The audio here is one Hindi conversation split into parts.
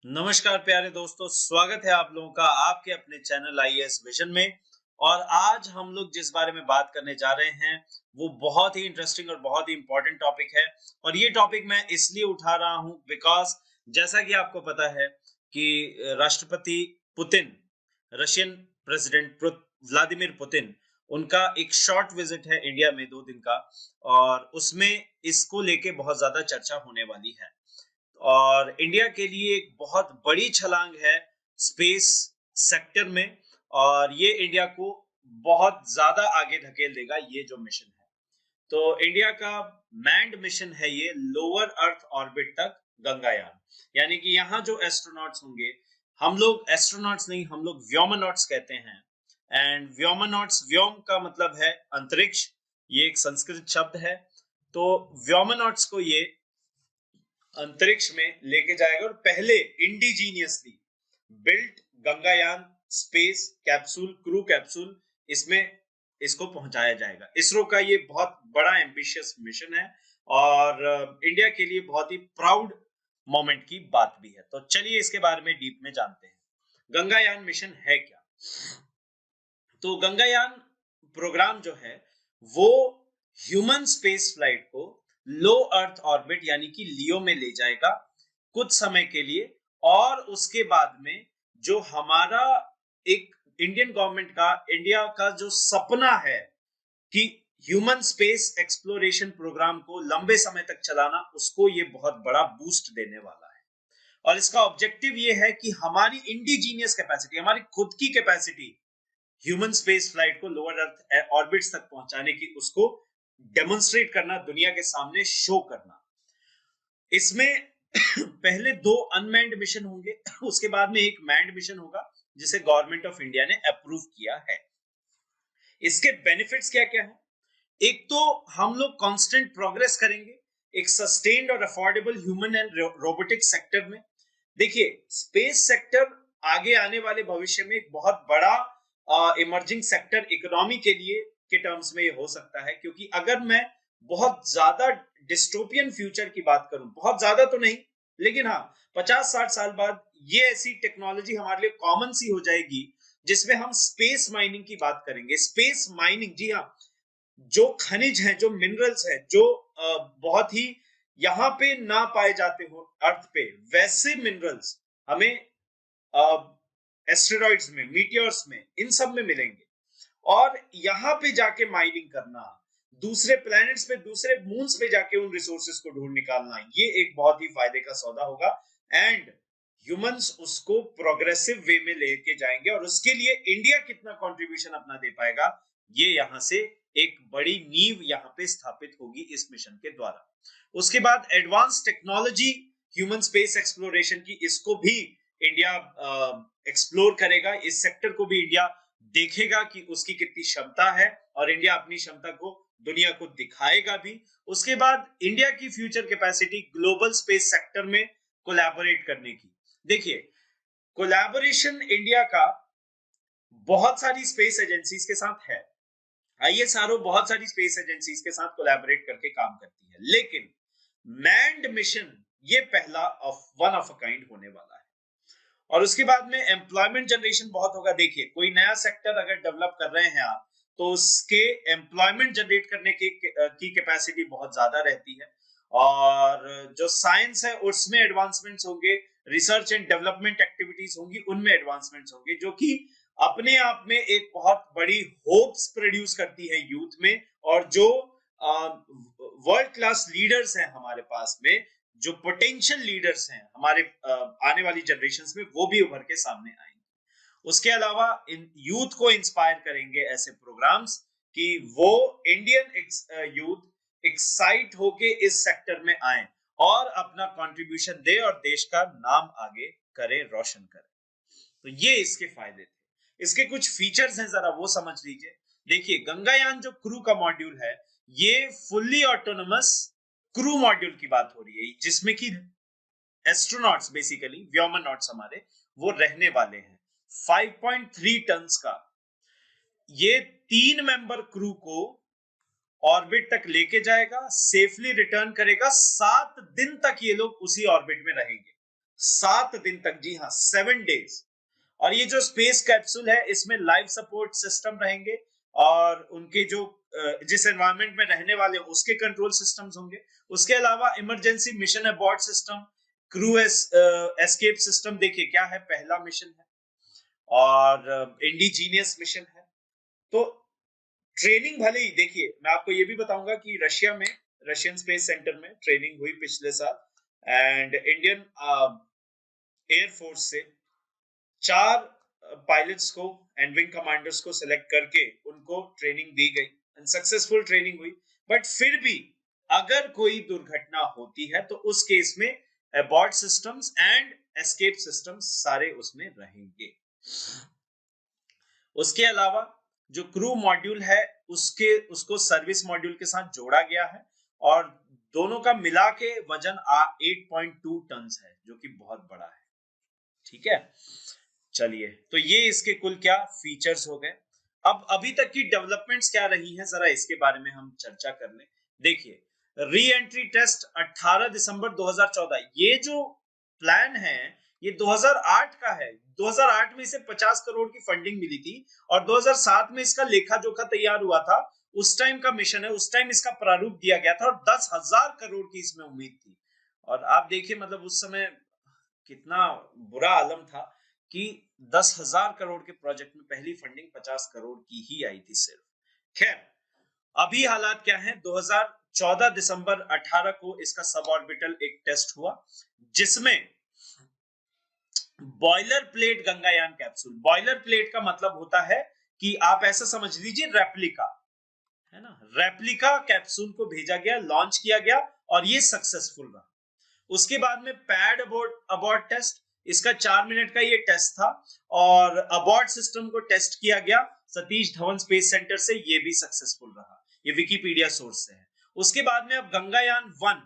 नमस्कार प्यारे दोस्तों, स्वागत है आप लोगों का आपके अपने चैनल आईएएस विजन में। और आज हम लोग जिस बारे में बात करने जा रहे हैं वो बहुत ही इंटरेस्टिंग और बहुत ही इंपॉर्टेंट टॉपिक है। और ये टॉपिक मैं इसलिए उठा रहा हूं बिकॉज जैसा कि आपको पता है कि राष्ट्रपति Putin, Russian president Vladimir Putin, उनका एक शॉर्ट विजिट है इंडिया में 2 दिन का। और उसमें इसको लेके बहुत ज्यादा चर्चा होने वाली है। और इंडिया के लिए एक बहुत बड़ी छलांग है स्पेस सेक्टर में। और ये इंडिया को बहुत ज्यादा आगे धकेल देगा ये जो मिशन है। तो इंडिया का मैन्ड मिशन है ये लोअर अर्थ ऑर्बिट तक गंगायान। यानी कि यहाँ जो एस्ट्रोनॉट्स होंगे, हम लोग एस्ट्रोनॉट्स नहीं, हम लोग व्योमनॉट्स कहते हैं। एंड व्योमनॉट्स, व्योम का मतलब है अंतरिक्ष, ये एक संस्कृत शब्द है। तो व्योमनॉट्स को ये अंतरिक्ष में लेके जाएगा और पहले indigenously built Gaganyaan space capsule, crew capsule, इसमें इसको पहुंचाया जाएगा। इसरो का ये बहुत बड़ा एम्बिशियस मिशन है और इंडिया के लिए बहुत ही प्राउड मोमेंट की बात भी है। तो चलिए इसके बारे में डीप में जानते हैं। गंगायान मिशन है क्या? तो गंगायान प्रोग्राम जो है वो ह्यूमन स्पेस फ्लाइट को लो अर्थ ऑर्बिट यानी कि लियो में ले जाएगा कुछ समय के लिए। और उसके बाद में जो हमारा एक इंडियन गवर्नमेंट का, इंडिया का जो सपना है कि ह्यूमन स्पेस एक्सप्लोरेशन प्रोग्राम को लंबे समय तक चलाना, उसको ये बहुत बड़ा बूस्ट देने वाला है। और इसका ऑब्जेक्टिव ये है कि हमारी इंडिजीनियस कैपेसिटी, हमारी खुद की कैपेसिटी ह्यूमन स्पेस फ्लाइट को लोअर अर्थ ऑर्बिट्स तक पहुंचाने की, उसको डेमोन्स्ट्रेट करना, दुनिया के सामने शो करना। इसमें पहले 2 अनमैन्ड मिशन होंगे, उसके बाद में एक मैन्ड मिशन होगा जिसे गवर्नमेंट ऑफ इंडिया ने अप्रूव किया है। इसके बेनिफिट्स क्या क्या है? एक तो हम लोग कांस्टेंट प्रोग्रेस करेंगे एक सस्टेन्ड और affordable human and robotic sector में। देखिए, स्पेस सेक्टर आगे आने वाले भविष्य में एक बहुत बड़ा इमर्जिंग सेक्टर इकोनॉमी के लिए के टर्म्स में ये हो सकता है। क्योंकि अगर मैं बहुत ज्यादा डिस्टोपियन फ्यूचर की बात करूं, बहुत ज्यादा तो नहीं लेकिन हाँ 50-60 साल बाद ये ऐसी टेक्नोलॉजी हमारे लिए कॉमन सी हो जाएगी जिसमें हम स्पेस माइनिंग की बात करेंगे। स्पेस माइनिंग, जी हाँ, जो खनिज हैं, जो मिनरल्स हैं, जो बहुत ही यहाँ पे ना पाए जाते हो अर्थ पे, वैसे मिनरल्स हमें एस्टेरॉइड्स में, मीटियोर्स में, इन सब में मिलेंगे। और यहाँ पे जाके माइनिंग करना, दूसरे प्लैनेट्स पे, दूसरे मून्स पे जाके उन रिसोर्सेज को ढूंढ निकालना, ये एक बहुत ही फायदे का सौदा होगा। एंड ह्यूमंस उसको प्रोग्रेसिव वे में लेके जाएंगे और उसके लिए इंडिया कितना कंट्रीब्यूशन अपना दे पाएगा, ये यहां से एक बड़ी नींव यहाँ पे स्थापित होगी इस मिशन के द्वारा। उसके बाद advance technology human space exploration की, इसको भी इंडिया एक्सप्लोर करेगा। इस सेक्टर को भी इंडिया देखेगा कि उसकी कितनी क्षमता है और इंडिया अपनी क्षमता को दुनिया को दिखाएगा भी। उसके बाद इंडिया की future capacity global space sector में कोलैबोरेट करने की। देखिए, कोलैबोरेशन इंडिया का बहुत सारी स्पेस एजेंसीज के साथ है। आईएसआरओ बहुत सारी स्पेस एजेंसीज के साथ कोलैबोरेट करके काम करती है, लेकिन मैन्ड मिशन ये पहला वन ऑफ अ काइंड होने वाला है। और उसके बाद में एम्प्लॉयमेंट जनरेशन बहुत होगा। देखिए, कोई नया सेक्टर अगर डेवलप कर रहे हैं आप, तो उसके एम्प्लॉयमेंट जनरेट करने की कैपेसिटी बहुत ज्यादा रहती है। और जो साइंस है उसमें एडवांसमेंट्स होंगे, रिसर्च एंड डेवलपमेंट एक्टिविटीज होंगी, उनमें एडवांसमेंट्स होंगे, जो कि अपने आप में एक बहुत बड़ी होप्स प्रोड्यूस करती है यूथ में। और जो वर्ल्ड क्लास लीडर्स हैं हमारे पास में, जो पोटेंशियल लीडर्स हैं हमारे आने वाली जनरेशंस में, वो भी उभर के सामने आएंगे। उसके अलावा इन यूथ को इंस्पायर करेंगे ऐसे प्रोग्राम्स कि वो इंडियन यूथ एक्साइट होके इस सेक्टर में आए और अपना कंट्रीब्यूशन दे और देश का नाम आगे करे, रोशन करे। तो ये इसके फायदे थे। इसके कुछ फीचर्स हैं, जरा वो समझ लीजिए। देखिए, गंगायान जो क्रू का मॉड्यूल है, ये फुल्ली ऑटोनोमस क्रू मॉड्यूल की बात हो रही है, जिसमें कि एस्ट्रोनॉट्स, बेसिकली व्योमनॉट्स हमारे, वो रहने वाले हैं। 5.3 टन का ये 3 मेंबर क्रू को ऑर्बिट तक लेके जाएगा, सेफली रिटर्न करेगा। 7 दिन तक ये लोग उसी ऑर्बिट में रहेंगे। 7 दिन तक, जी हाँ 7 डेज। और ये जो स्पेस कैप्सूल है इसमें लाइफ सपोर्ट सिस्टम रहेंगे और उनके जो जिस एनवायरनमेंट में रहने वाले हैं उसके कंट्रोल सिस्टम्स होंगे। उसके अलावा emergency mission abort system, crew escape system, देखिए क्या है, पहला मिशन है और इंडिजीनियस मिशन है। तो ट्रेनिंग भले ही, देखिए मैं आपको ये भी बताऊंगा कि रशिया में, रशियन स्पेस सेंटर में ट्रेनिंग हुई पिछले साल एंड इंडियन एयरफोर्स से 4 पायलट्स को एंड विंग कमांडर्स को सिलेक्ट करके उनको ट्रेनिंग दी गई एंड सक्सेसफुल ट्रेनिंग हुई। बट फिर भी अगर कोई दुर्घटना होती है तो उस केस में abort systems and escape systems सारे उसमें रहेंगे। उसके अलावा जो क्रू मॉड्यूल है उसको सर्विस मॉड्यूल के साथ जोड़ा गया है और दोनों का मिला के वजन 8.2 टन है, जो कि बहुत बड़ा है। ठीक है, चलिए तो ये इसके कुल क्या फीचर्स हो गए। अब अभी तक की डेवलपमेंट्स क्या रही हैं जरा इसके बारे में हम चर्चा कर लें। देखिए, री एंट्री टेस्ट 18 दिसंबर 2014, ये जो प्लान है ये 2008 का है। 2008 में इसे 50 करोड़ की फंडिंग मिली थी और 2007 में इसका लेखा जोखा तैयार हुआ था। उस टाइम का मिशन है, उस टाइम इसका प्रारूप दिया गया था और 10,000 करोड़ की इसमें उम्मीद थी। और आप देखिए मतलब उस समय कितना बुरा आलम था कि 10,000 करोड़ के प्रोजेक्ट में पहली फंडिंग 50 करोड़ की ही आई थी सिर्फ। खैर, अभी हालात क्या हैं, 2014 दिसंबर 18 को इसका सब ऑर्बिटल एक टेस्ट हुआ जिसमें boiler plate Gaganyaan capsule, boiler plate का मतलब होता है कि आप ऐसा समझ लीजिए रेप्लिका, है ना, रेप्लिका कैप्सूल को भेजा गया, लॉन्च किया गया और ये सक्सेसफुल रहा। उसके बाद में पैड अबॉर्ट टेस्ट, इसका 4 मिनट का ये टेस्ट था और अबॉर्ट सिस्टम को टेस्ट किया गया सतीश धवन स्पेस सेंटर से, ये भी सक्सेसफुल रहा। ये विकिपीडिया सोर्स से है। उसके बाद में अब गंगायान 1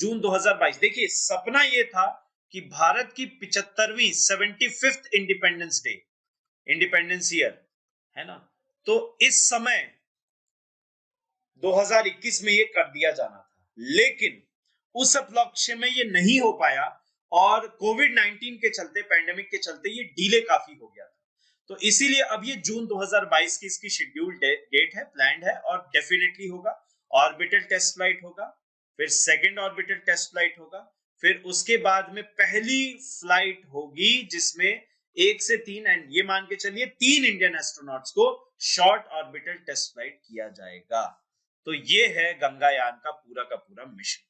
जून 2022, देखिए सपना ये था कि भारत की 75वीं 75th independence day, independence year, है ना, तो इस समय 2021 में ये कर दिया जाना था, लेकिन उस उपलक्ष्य में ये नहीं हो पाया और कोविड-19 के चलते, पैंडेमिक के चलते ये डिले काफी हो गया था। तो इसीलिए अब ये जून 2022 की इसकी शेड्यूल्ड डेट है, प्लान्ड है और डेफिनेटली होगा। ऑर्बिटल टेस्ट फ्लाइट होगा, फिर सेकंड ऑर्बिटल टेस्ट फ्लाइट होगा, फिर उसके बाद में पहली फ्लाइट होगी जिसमें 1 से 3 एंड ये मान के चलिए 3 इंडियन एस्ट्रोनॉट्स को शॉर्ट ऑर्बिटल टेस्ट फ्लाइट किया जाएगा। तो ये है गंगायान का पूरा मिशन।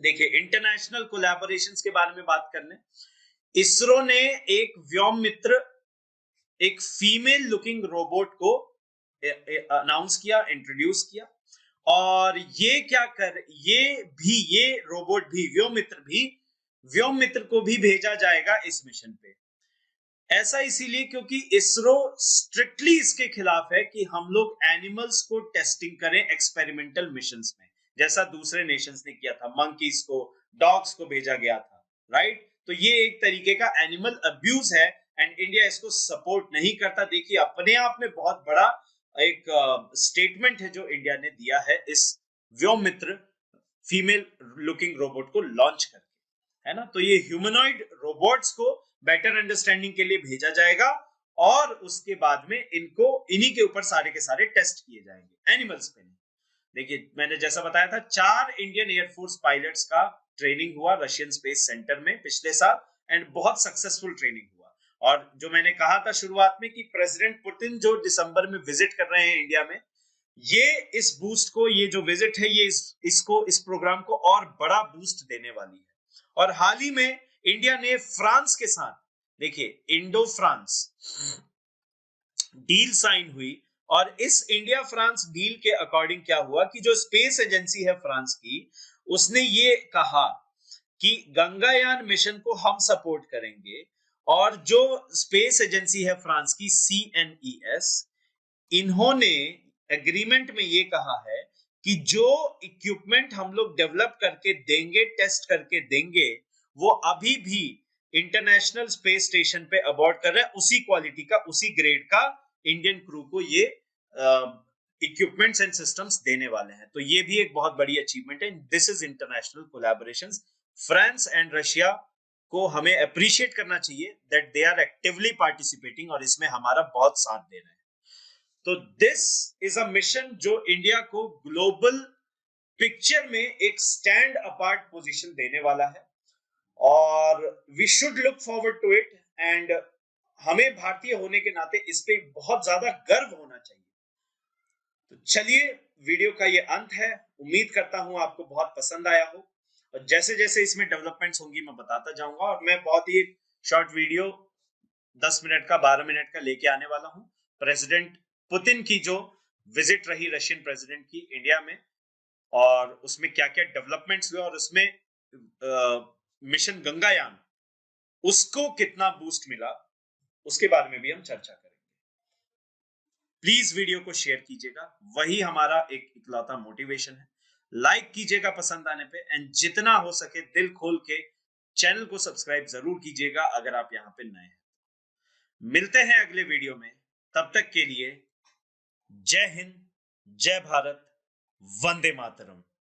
देखिए, इंटरनेशनल कोलैबोरेशंस के बारे में बात कर लें। इसरो ने एक व्योम मित्र, एक फीमेल लुकिंग रोबोट को अनाउंस किया, इंट्रोड्यूस किया और ये रोबोट भी व्योम मित्र को भी भेजा जाएगा इस मिशन पे। ऐसा इसीलिए क्योंकि इसरो स्ट्रिक्टली इसके खिलाफ है कि हम लोग एनिमल्स को टेस्टिंग करें एक्सपेरिमेंटल मिशंस में, जैसा दूसरे नेशंस ने किया था, मंकीज को, डॉग्स को भेजा गया था, राइट। तो ये एक तरीके का एनिमल अब्यूज है एंड इंडिया इसको सपोर्ट नहीं करता। देखिए, अपने आप में बहुत बड़ा एक स्टेटमेंट है जो इंडिया ने दिया है इस व्योम मित्र फीमेल लुकिंग रोबोट को लॉन्च करके, है ना। तो ये ह्यूमनॉइड रोबोट्स को बेटर अंडरस्टैंडिंग के लिए भेजा जाएगा और उसके बाद में इन्हीं के ऊपर सारे के सारे टेस्ट किए जाएंगे, एनिमल्स पे नहीं। देखिए, मैंने जैसा बताया था 4 इंडियन एयरफोर्स पायलट्स का ट्रेनिंग हुआ रशियन स्पेस सेंटर में पिछले साल एंड बहुत सक्सेसफुल ट्रेनिंग हुआ। और जो मैंने कहा था शुरुआत में कि प्रेसिडेंट पुतिन जो दिसंबर में विजिट कर रहे हैं इंडिया में, ये इस बूस्ट को, ये जो विजिट है ये इस प्रोग्राम को और बड़ा बूस्ट देने वाली है। और हाल ही में इंडिया ने फ्रांस के साथ, देखिए इंडो फ्रांस डील साइन हुई और इस इंडिया फ्रांस डील के अकॉर्डिंग क्या हुआ कि जो स्पेस एजेंसी है फ्रांस की, उसने ये कहा कि गंगायान मिशन को हम सपोर्ट करेंगे और जो स्पेस एजेंसी है फ्रांस की CNES, इन्होंने एग्रीमेंट में ये कहा है कि जो इक्विपमेंट हम लोग डेवलप करके देंगे, टेस्ट करके देंगे, वो अभी भी इंटरनेशनल स्पेस स्टेशन पे अबॉर्ड कर रहे हैं, उसी क्वालिटी का, उसी ग्रेड का इंडियन क्रू को ये इक्विपमेंट्स एंड सिस्टम्स देने वाले हैं। तो ये भी एक बहुत बड़ी अचीवमेंट है। This is international collaborations France and Russia को हमें अप्रिशिएट करना चाहिए that they are actively participating और इसमें हमारा बहुत साथ दे रहे हैं। तो दिस इज अ मिशन जो इंडिया को ग्लोबल पिक्चर में एक स्टैंड अपार्ट पोजीशन देने वाला है और we should look forward to it. And हमें भारतीय होने के नाते इस पे बहुत ज्यादा गर्व होना चाहिए। तो चलिए, वीडियो का ये अंत है। उम्मीद करता हूं आपको बहुत पसंद आया हो और जैसे जैसे इसमें डेवलपमेंट्स होंगी मैं बताता जाऊंगा और मैं बहुत ही शॉर्ट वीडियो 10 मिनट का 12 मिनट का लेके आने वाला हूं प्रेसिडेंट पुतिन की जो विजिट रही रशियन प्रेसिडेंट की इंडिया में और उसमें क्या क्या डेवलपमेंट्स हुए और उसमें मिशन गंगायान उसको कितना बूस्ट मिला उसके बारे में भी हम चर्चा करेंगे। प्लीज वीडियो को शेयर कीजिएगा, वही हमारा एक इकलौता मोटिवेशन है। लाइक कीजिएगा पसंद आने पे एंड जितना हो सके दिल खोल के चैनल को सब्सक्राइब जरूर कीजिएगा अगर आप यहाँ पे नए हैं। मिलते हैं अगले वीडियो में, तब तक के लिए जय हिंद, जय भारत, वंदे मातरम।